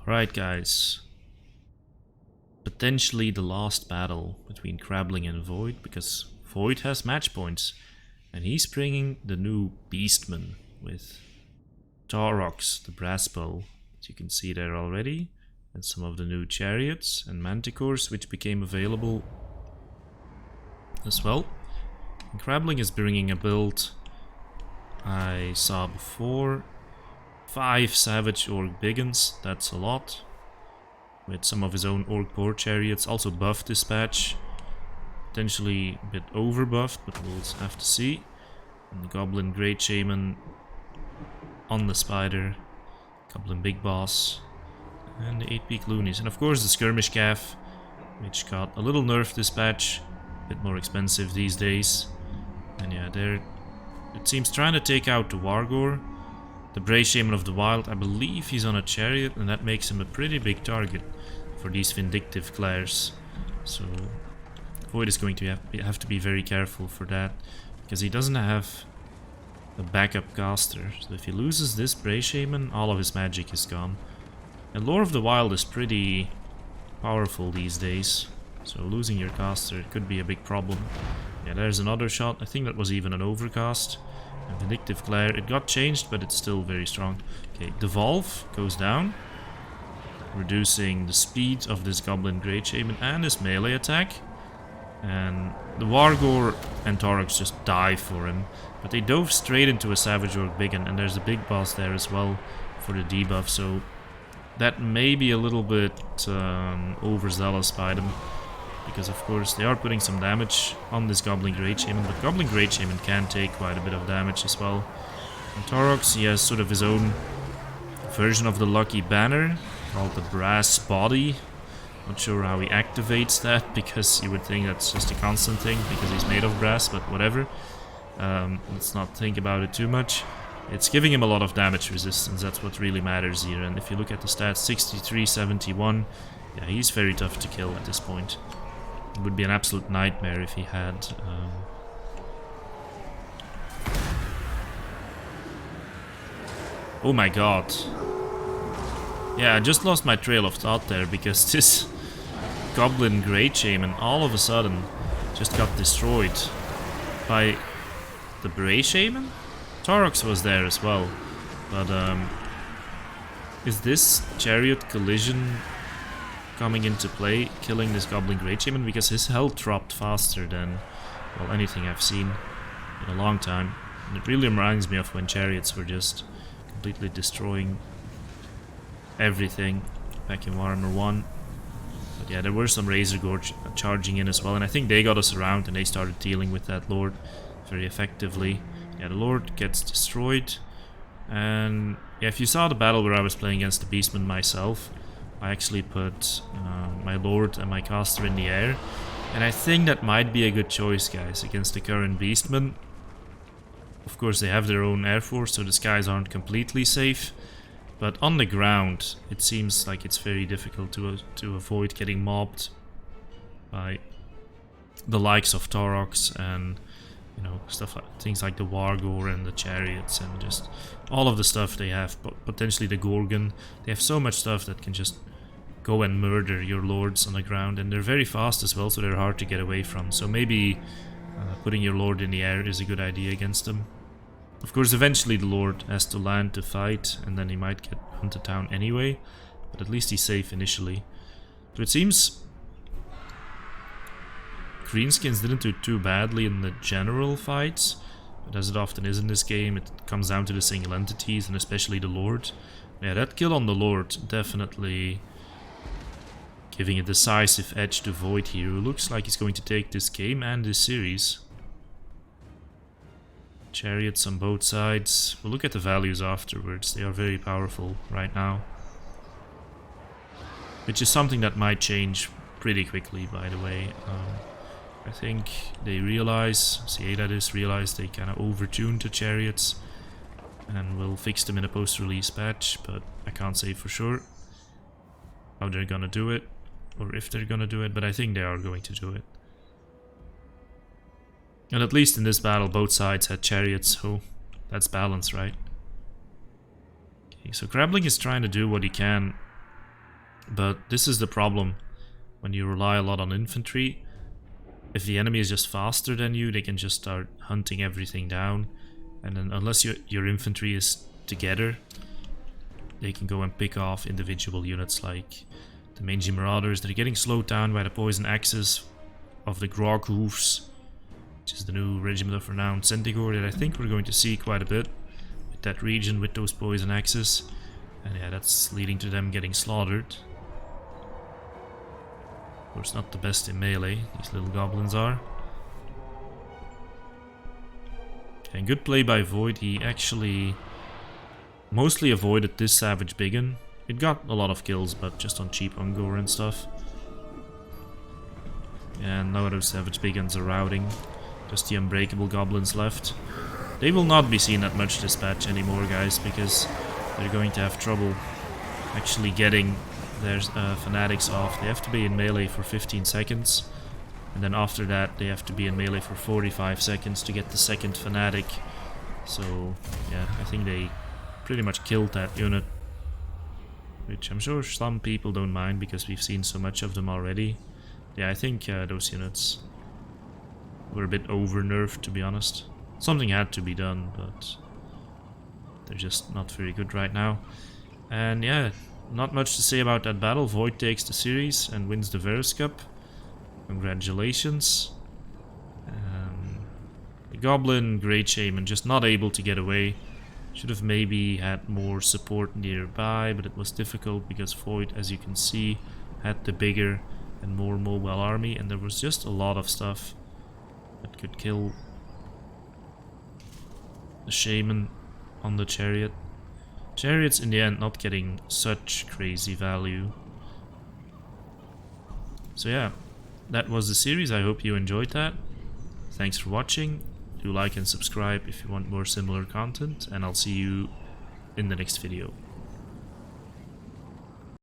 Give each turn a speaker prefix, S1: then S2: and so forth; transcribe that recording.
S1: Alright guys, potentially the last battle between Krabbling and Void, because Void has match points and he's bringing the new Beastmen with TAUROX, the brass bow, as you can see there already, and some of the new chariots and manticores which became available as well. And Krabbling is bringing a build I saw before. 5 Savage Orc Biggins, that's a lot. With some of his own Orc Boar chariots, also buff dispatch. Potentially a bit over buffed, but we'll have to see. And the Goblin Great Shaman on the Spider. Goblin Big Boss. And the 8-peak Loonies. And of course the Skirmish Calf, which got a little nerfed dispatch. A bit more expensive these days. And yeah, there it seems trying to take out the Wargore. The Bray Shaman of the Wild, I believe he's on a chariot, and that makes him a pretty big target for these vindictive glares. So Void is going to have to be very careful for that, because he doesn't have a backup caster. So if he loses this Bray Shaman, all of his magic is gone. And Lore of the Wild is pretty powerful these days, so losing your caster could be a big problem. Yeah, there's another shot. I think that was even an overcast. Vindictive Glare, it got changed, but it's still very strong. Okay, Devolve goes down, reducing the speed of this Goblin Great Shaman and his melee attack. And the Wargore and TAUROX just die for him, but they dove straight into a Savage Orc Biggin, and there's a big boss there as well for the debuff, so that may be a little bit overzealous by them. Because of course they are putting some damage on this Goblin Great Shaman, but Goblin Great Shaman can take quite a bit of damage as well. And TAUROX, he has sort of his own version of the Lucky Banner, called the Brass Body. Not sure how he activates that, because you would think that's just a constant thing, because he's made of brass, but whatever. Let's not think about it too much. It's giving him a lot of damage resistance, that's what really matters here. And if you look at the stats, 63, 71, yeah, he's very tough to kill at this point. It would be an absolute nightmare if he had oh my god. Yeah, I just lost my trail of thought there, because this Goblin Great Shaman all of a sudden just got destroyed by the Bray Shaman? TAUROX was there as well, but is this chariot collision coming into play, killing this Goblin Great Shaman, because his health dropped faster than, well, anything I've seen in a long time. And it really reminds me of when chariots were just completely destroying everything back in Warhammer 1. But yeah, there were some Razor Gore charging in as well, and I think they got us around and they started dealing with that Lord very effectively. Yeah, the Lord gets destroyed, and yeah, if you saw the battle where I was playing against the Beastmen myself, I actually put my Lord and my caster in the air, and I think that might be a good choice, guys, against the current Beastmen. Of course, they have their own air force, so the skies aren't completely safe, but on the ground, it seems like it's very difficult to avoid getting mobbed by the likes of TAUROX and, you know, stuff like things like the Wargore and the chariots and just all of the stuff they have, potentially the Gorgon. They have so much stuff that can just go and murder your lords on the ground, and they're very fast as well, so they're hard to get away from. So maybe putting your lord in the air is a good idea against them. Of course, eventually the lord has to land to fight, and then he might get hunted down anyway, but at least he's safe initially. So it seems Greenskins didn't do too badly in the general fights, but as it often is in this game, it comes down to the single entities, and especially the lord. Yeah, that kill on the lord definitely giving a decisive edge to Void here, who looks like he's going to take this game and this series. Chariots on both sides. We'll look at the values afterwards. They are very powerful right now, which is something that might change pretty quickly, by the way. I think they realize, CA that is, realize they kind of overtuned the chariots, and will fix them in a post-release patch, but I can't say for sure how they're gonna do it, or if they're gonna do it, but I think they are going to do it. And at least in this battle, both sides had chariots, so that's balance, right? Okay, so Krabbling is trying to do what he can But this is the problem when you rely a lot on infantry. If the enemy is just faster than you, they can just start hunting everything down. And then unless your infantry is together, they can go and pick off individual units like the Mangy Marauders. They're getting slowed down by the poison axes of the Grog Hoofs, which is the new Regiment of Renowned Centigore that I think we're going to see quite a bit with that region with those poison axes. And yeah, that's leading to them getting slaughtered. Of course, not the best in melee, these little goblins are. Okay, good play by Void. He actually mostly avoided this Savage Biggin. It got a lot of kills, but just on cheap Ungor and stuff. And now those Savage Biggins are routing. Just the Unbreakable Goblins left. They will not be seen at much dispatch anymore, guys, because they're going to have trouble actually getting their fanatics off. They have to be in melee for 15 seconds. And then after that, they have to be in melee for 45 seconds to get the second fanatic. So, yeah, I think they pretty much killed that unit. Which I'm sure some people don't mind because we've seen so much of them already. Yeah, I think those units were a bit over-nerfed, to be honest. Something had to be done, but they're just not very good right now. And yeah, not much to say about that battle. Void takes the series and wins the Varus Cup. Congratulations. The Goblin, Great Shaman, just not able to get away. Should have maybe had more support nearby, but it was difficult because Void, as you can see, had the bigger and more mobile army, and there was just a lot of stuff that could kill the Shaman on the chariot. Chariots in the end not getting such crazy value. So yeah, that was the series. I hope you enjoyed that. Thanks for watching. Do like and subscribe if you want more similar content, and I'll see you in the next video.